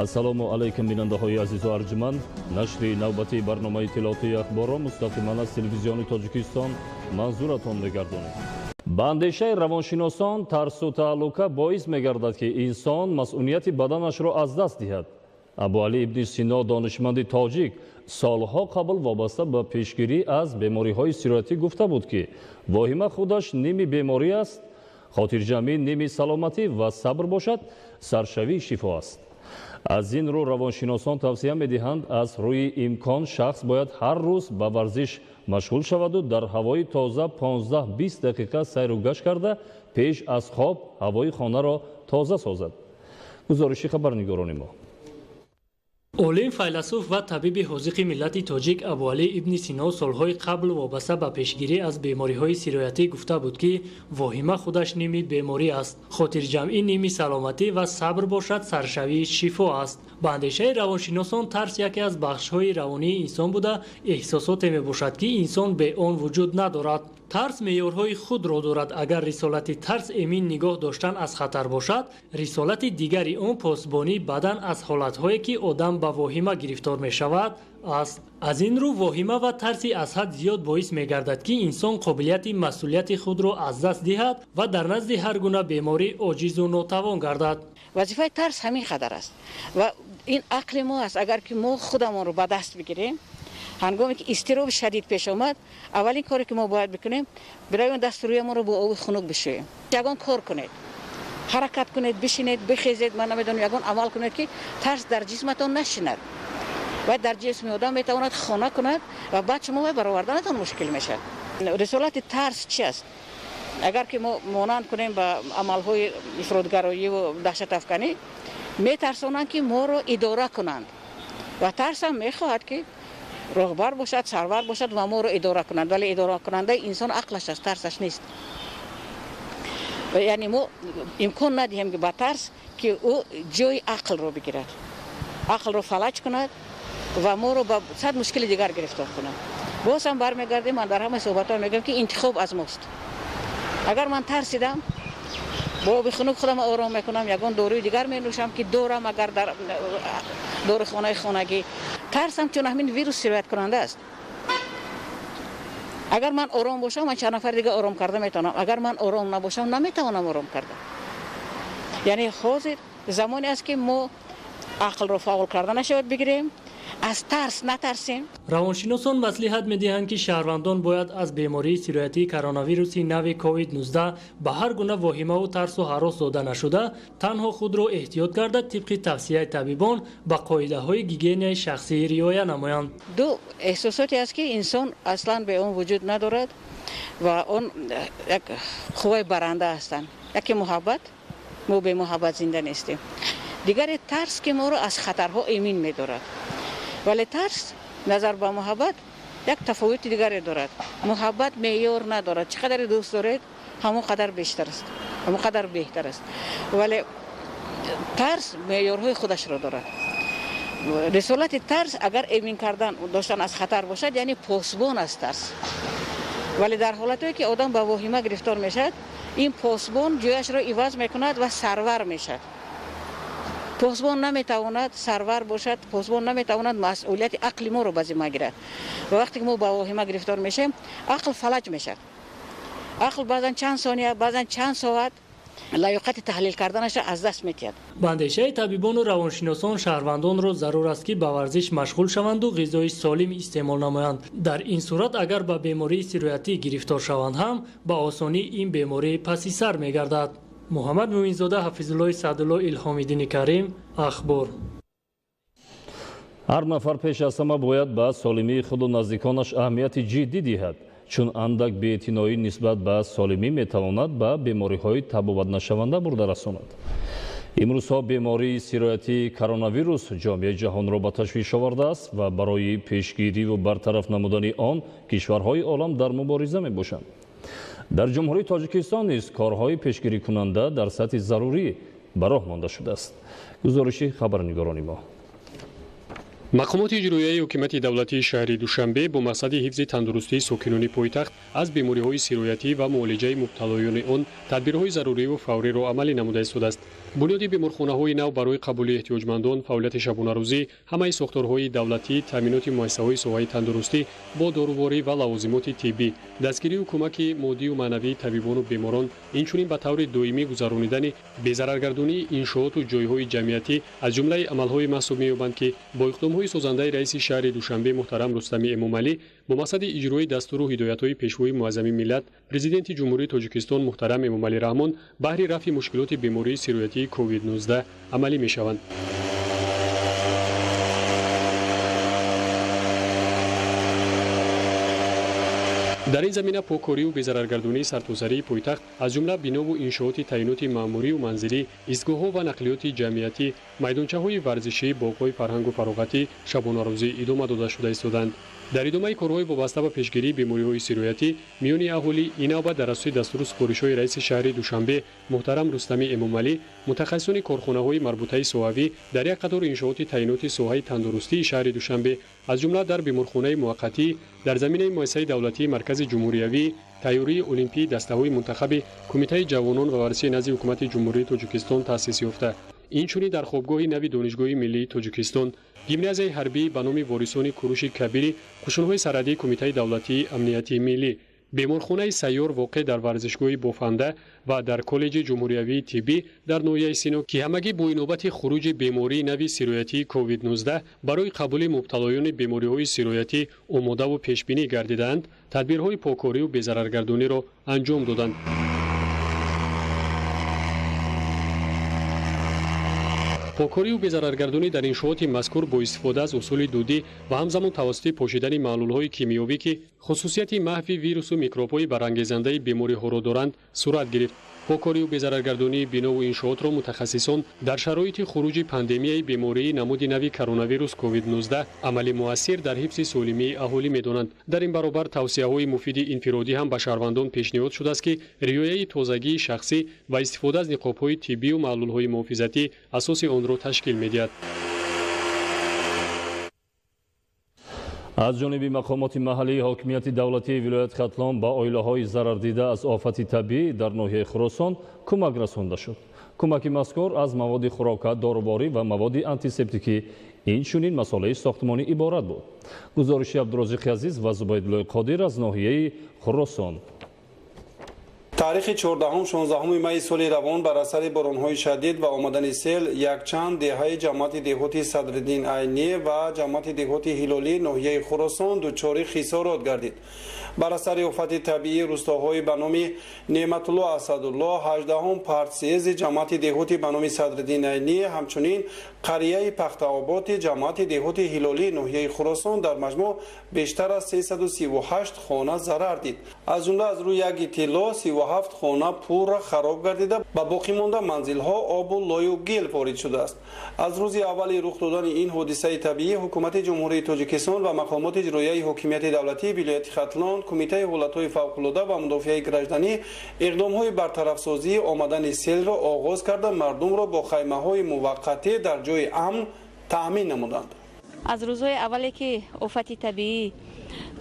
ассалому алайкум бинандаҳои азизу арҷманд. Нашри навбати барномаи иттилоотии ахборро мустақиман аз телевизиони Тоҷикистон манзуратон мегардонем. ба андешаи равоншиносон тарсу тааллука боис мегардад ки инсон масъулияти баданашро аз даст диҳад. Абуалӣ ибни Сино донишманди тоҷик солҳо қабл вобаста ба пешгирӣ аз бемориҳои сироятӣ гуфта буд ки воҳима худаш ними беморӣ аст, хотирҷамӣ ними саломатӣ ва сабр бошад саршавии шифо аст. аз ин рӯ равоншиносон тавсия медиҳанд аз рӯи имкон шахс бояд ҳар рӯз ба варзиш машғул шаваду дар ҳавои тоза 15-20 дақиқа сайру гашт карда пеш аз хоб ҳавои хонаро тоза созад. гузориши хабарнигорони мо. олим файласуф ва табиби ҳозиқи миллати тоҷик Абуалӣ ибни Сино солҳои қабл вобаста ба пешгирӣ аз бемориҳои сироятӣ гуфта буд ки воҳима худаш ними беморӣ аст, хотирҷамъӣ ними саломатӣ ва сабр бошад саршавии шифо аст. ба андешаи равоншиносон тарс яке аз бахшҳои равонии инсон буда эҳсосоте мебошад ки инсон бе он вуҷуд надорад. тарс меъёрҳои худро дорад. агар рисолати тарс эмин нигоҳ доштан аз хатар бошад, рисолати дигари он посбонии бадан аз ҳолатҳое ки одам ба воҳима гирифтор мешавад аст. аз ин рӯ воҳима ва тарси аз ҳад зиёд боис мегардад ки инсон қобилияти масъулияти худро аз даст диҳад ва дар назди ҳар гуна беморӣ оҷизу нотавон гардад. вазифаи тарс ҳамин қадар аст ва ин ақли мо аст. агар ки мо худамонро ба даст бигирем, ҳангоме ки изтироби шадид пеш омад, аввалин коре ки мо бояд бикунем, биравем дасту рӯямонро бо оби хунук бишӯем. ягон кор кунед, ҳаракат кунед, бишинед, бихезед, ман намедонам, ягон амал кунед ки тарс дар ҷисматон нашинад. باید در جسم آدم میتواند خانه کند و بعد شما برآوردنتان مشکل میشه. رسالت ترس چی است؟ اگر که ما مانند کنیم با عملهای افراطگرایی و دهشت افکنی، میترسانند که ما رو اداره کنند و ترس هم میخواهد که راهبر باشد، سرور باشد و ما رو اداره کنند، ولی اداره کننده انسان عقلش است، ترسش نیست. یعنی ما امکان ندهیم که با ترس که او جای عقل رو بگیرد، عقل رو فلج کند و ما رو با صد مشکل دیگر گرفتار کنند. باز هم برمیگردیم، من در همه صحبت‌ها میگم که انتخاب از ماست. اگر من ترسیدم، با بخونم خودم آرام میکنم، یگان داروی دیگر مینوشم که دورم اگر در دور خانگی ترسم، چون همین ویروس سرایت کننده است. اگر من آرام باشم، من چند نفر دیگه آرام کرده میتونم. اگر من آرام نباشم، نمیتونم آرام کرده. یعنی حاضر زمانی است که ما عقل رو فعال کرده نشود بگیریم، از ترس نترسیم. равоншиносон маслиҳат медиҳанд ки шаҳрвандон бояд аз бемории сироятии коронавируси нави COVID-19 ба ҳар гуна воҳимаву тарсу ҳарос дода нашуда, танҳо худро эҳтиёт карда тибқи тавсияи табибон ба қоидаҳои гигиенаи шахсӣ риоя намоянд. ду эҳсосоте аст ки инсон аслан бе он вуҷуд надорад ва он як қувваи баранда ҳастанд. яке муҳаббат, мо бе муҳаббат зинда нестем. дигаре тарс ки моро аз хатарҳо эмин медорад. ولی ترس نظر به محبت یک تفاوت دیگری دارد. محبت معیار ندارد. چقدر دوست دارید همون قدر بیشتر است، همون قدر بهتر است. ولی ترس معیارهای خودش را دارد. رسالت ترس اگر امین کردن داشتن از خطر باشد، یعنی پاسبان است ترس. ولی در حالتی که آدم به واهمه گرفتار میشد، این پاسبان جایش را عوض میکند و سرور میشد. پاسبان نمیتواند سرور باشد، پاسبان نمیتواند مسئولیت عقل ما رو به ذمه گیرد. و وقتی که ما با واهمه گرفتار میشیم، عقل فلج میشه. عقل بعضا چند ثانیه، بعضا چند ساعت لایقت تحلیل کردنش را از دست میدهد. ба андешаи табибону равоншиносон шаҳрвандонро зарур аст ки ба варзиш машғул шаванду ғизои солим истеъмол намоянд. дар ин сурат агар ба бемории сироятӣ гирифтор шаванд ҳам ба осонӣ ин беморӣ паси сар мегардад. محمد موینزاده، حفیظالله سعدالله، الهامیدین کریم، اخبار. هر نفر پیش از همه باید به سالمی خود و نزدیکانش اهمیت جدی دهد، چون اندک بی‌اعتنایی نسبت به سالمی میتواند به بیماری‌های تبابت نشونده برده رساند. امروزها بیماری سیرایتی کرونا جامعه جهان را به تشویش آورده است و برای پیشگیری و برطرف نمودن آن کشورهای عالم در مبارزه میباشند. در جمهوری تاجیکستان نیز کارهای پیشگیری کننده در سطح ضروری به راه مانده شده است. گزارشی خبرنگاران ما. мақомоти иҷроияи ҳукумати давлатии шаҳри душанбе бо мақсади ҳифзи тандурустии сокинони пойтахт аз бемориҳои сироятӣ ва муолиҷаи мубталоёни он тадбирҳои заруриву фавриро амалӣ намуда истодааст. бунёди беморхонаҳои нав барои қабули эҳтиёҷмандон, фаъолияти шабонарӯзӣ, ҳамаи сохторҳои давлатӣ, таъминоти муассисаҳои соҳаи тандурустӣ бо доруворӣ ва лавозимоти тиббӣ, дастгирию кӯмаки моддию маънавии табибону беморон, инчунин ба таври доимӣ гузаронидани безараргардонии иншооту ҷойҳои ҷамъиятӣ аз ҷумлаи амалҳои маҳсуб меёбанд ки бо иқдомҳои созандаи раиси шаҳри душанбе муҳтарам рустами эмомалӣ бо мақсади иҷрои дастуру ҳидоятҳои пешвои муаззами миллат президенти ҷумҳурии тоҷикистон муҳтарам эмомалӣ раҳмон баҳри рафъи мушкилоти бемории сироятии COVID-19 амалӣ мешаванд. дар ин замина покорию безараргардонии сартосарии пойтахт аз ҷумла бинову иншооти таъиноти маъмурию манзилӣ, истгоҳҳо ва нақлиёти ҷамъиятӣ, майдончаҳои варзишӣ, боғҳои фарҳангу фароғатӣ, шабонарӯзӣ идома дода шуда истоданд. дар идомаи корҳои вобаста ба пешгирии бемориҳои сироятӣ миёни аҳолӣ ин навбат дар асоси дастуру супоришҳои раиси шаҳри душанбе муҳтарам рустами эмомалӣ мутахассисони корхонаҳои марбутаи соҳавӣ дар як қадор иншооти таъиноти соҳаи тандурустии шаҳри душанбе аз ҷумла дар беморхонаи муваққатӣ, дар заминаи муассисаи давлатии маркази ҷумҳуриявӣ, тайёрии олимпии дастаҳои мунтахаби кумитаи ҷавонон ва варзиши назди ҳукумати ҷумҳурии тоҷикистон таъсис ёфта, инчунин дар хобгоҳи нави донишгоҳи миллии тоҷикистон, гимназияи ҳарбӣ ба номи ворисони кӯруши кабири қушунҳои сарҳадии кумитаи давлатии амниятии миллӣ, беморхонаи сайёр воқеъ дар варзишгоҳи бофанда ва дар коллеҷи ҷумҳуриявии тиббӣ дар ноҳияи Сино ки ҳамагӣ бо инобати хуруҷи бемории нави сироятии COVID-19 барои қабули мубталоёни бемориҳои сироятӣ омодаву пешбинӣ гардидаанд, тадбирҳои покорию безараргардониро анҷом доданд. покорию безараргардонӣ дар иншооти мазкур бо истифода аз усули дудӣ ва ҳамзамон тавассути пошидани маълулҳои кимиёвӣ ки хусусияти маҳви вирусу микробҳои барангезандаи бемориҳоро доранд сурат гирифт. покорию безараргардонии бинову иншоотро мутахассисон дар шароити хуруҷи пандемияи бемории намуди нави коронавирус COVID-19 амали муассир дар ҳифзи солимии аҳолӣ медонанд. дар ин баробар тавсияҳои муфиди инфиродӣ ҳам ба шаҳрвандон пешниҳод шудааст ки риояи тозагии шахсӣ ва истифода аз ниқобҳои тиббию маълулҳои муҳофизатӣ асоси онро ташкил медиҳад. аз ҷониби мақомоти маҳаллии ҳокимияти давлатии вилояти Хатлон ба оилаҳои зарардида аз офати табиӣ дар ноҳияи Хуросон кӯмак расонда шуд. кӯмаки мазкур аз маводи хӯрока, доруборӣ ва маводи антисептикӣ, инчунин масолаи сохтмонӣ иборат буд. гузориши Абдурозиқи Азиз ва Зубайдуллои Қодир аз ноҳияи Хуросон. таърихи 14-16 майи соли равон бар асари боронҳои шадид ва омадани сел якчанд деҳаи ҷамъияти деҳоти Садриддин Айнӣ ва ҷамъияти деҳоти Ҳилолӣ ноҳияи Хуросон дучори хисорот гардид. бар асари офати табиӣ рӯстоҳои ба номи Неъматулло Асадулло, 18 партсиези ҷамъияти деҳоти ба номи Садриддин Айнӣ, ҳамчунин қарияи Пахтаоботи ҷамъияти деҳоти Ҳилолӣ ноҳияи Хуросон дар маҷмӯъ бештар аз 338 хона зарар дид. аз ҷумла аз рӯи як иттилоъ 37 хона пурра хароб гардида ба боқимонда манзилҳо обу лою гел ворид шудааст. аз рӯзи аввали рух додани ин ҳодисаи табиӣ ҳукумати ҷумҳурии Тоҷикистон ва мақомоти иҷроияи ҳокимияти давлатии вилояти Хатлон, кумитаи ҳолатҳои фавқулода ва мудофиаи гражданӣ иқдомҳои бартарафсозии омадани селро оғоз карда мардумро бо хаймаҳои муваққатӣ дар ҷои амн таъмин намуданд. аз рӯзҳои аввале ки офати табиӣ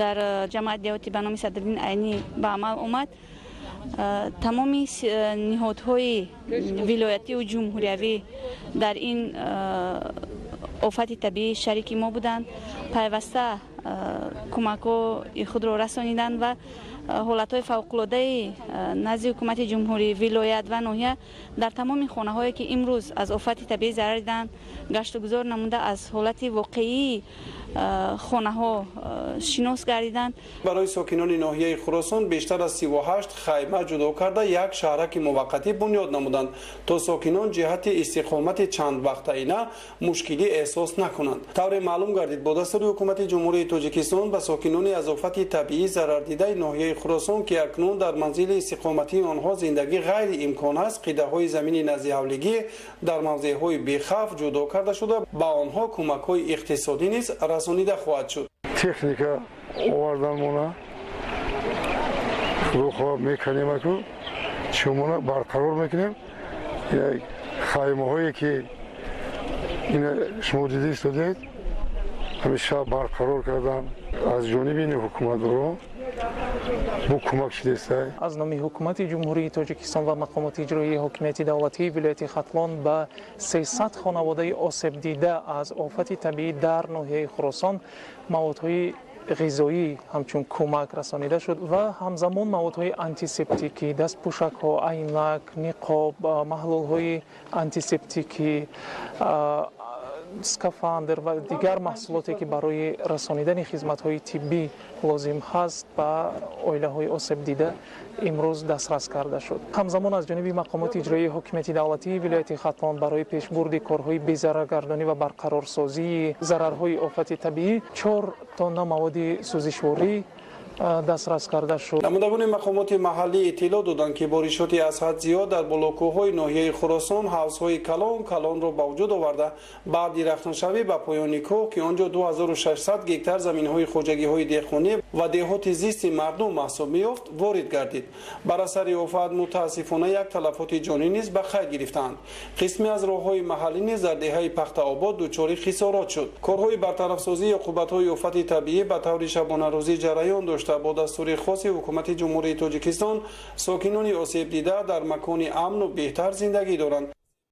дар ҷамъияти деҳоти ба номи Садриддин Айнӣ ба амал омад, тамоми ниҳодҳои вилоятию ҷумҳуриявӣ дар ин офати табиӣ шарики мо буданд, пайваста кӯмакҳои худро расониданд ва ҳолатҳои фавқулодаи назди ҳукумати ҷумҳурӣ, вилоят ва ноҳия дар тамоми хонаҳое ки имрӯз аз офати табиӣ зарар диданд гаштугузор намуда аз ҳолати воқеии хонаҳо шинос гардиданд. барои сокинони ноҳияи Хуросон бештар аз 38 хайма ҷудо карда як шаҳраки муваққатӣ бунёд намуданд, то сокинон ҷиҳати истиқомати чандвақтаина мушкилӣ эҳсос накунанд. тавре маълум гардид бо дастури ҳукумати ҷумҳурии Тоҷикистон ба сокинони аз офати табиӣ зарардидаи ноҳияи Хуросон ки акнун дар манзили истиқоматии онҳо зиндагӣ ғайриимкон аст, қидаҳои замини назди ҳавлигӣ дар мавзеъҳои бехавф ҷудо карда шуда ба онҳо кӯмакҳои иқтисодӣ низ расонида хоҳад шуд. техника оварданмона худохоҳ мекунем, аку чумона барқарор мекунем. хаймаҳое ки шумо дида истодед ҳамеша барқарор кардан аз ҷониби ҳукуматдорон бо кӯмак шидестай. аз номи ҳукумати ҷумҳурии тоҷикистон ва мақомоти иҷроии ҳокимияти давлатии вилояти хатлон ба 300 хонаводаи осебдида аз офати табиӣ дар ноҳияи хӯросон маводҳои ғизоӣ ҳамчун кӯмак расонида шуд ва ҳамзамон маводҳои антисептикӣ, дастпӯшакҳо, айнак, ниқоб, маҳлулҳои антисептикӣ, скафандр ва дигар маҳсулоте ки барои расонидани хизматҳои тиббӣ лозим ҳаст ба оилаҳои осебдида имрӯз дастрас карда шуд. ҳамзамон аз ҷониби мақомоти иҷроии ҳокимияти давлатии вилояти хатлон барои пешбурди корҳои безараргардонӣ ва барқарорсозии зарарҳои офати табиӣ 4 тонна маводи сӯзишворӣ дастрас карда шуд. намудагони мақомоти маҳаллӣ иттилоъ доданд ки боришоти аз ҳад зиёд дар болокӯҳҳои ноҳияи хӯросон ҳавзҳои калонро ба вуҷуд оварда баъди рахнашавӣ ба поёни кӯҳ ки он ҷо 2600 гектар заминҳои хоҷагиҳои деҳқонӣ ва деҳоти зисти мардум маҳсуб меёфт ворид гардид. бар асари офат мутаассифона як талафоти ҷонӣ низ ба қайд гирифтанд. қисме аз роҳҳои маҳаллӣ низ дар деҳаи пахтаобод дучори хисорот шуд. корҳои бартарафсозии оқубатҳои офати табиӣ ба таври шабонарӯзӣ ҷараён дошта бо дастури хоси ҳукумати ҷумҳурии тоҷикистон сокинони осебдида дар макони амну беҳтар зиндагӣ доранд.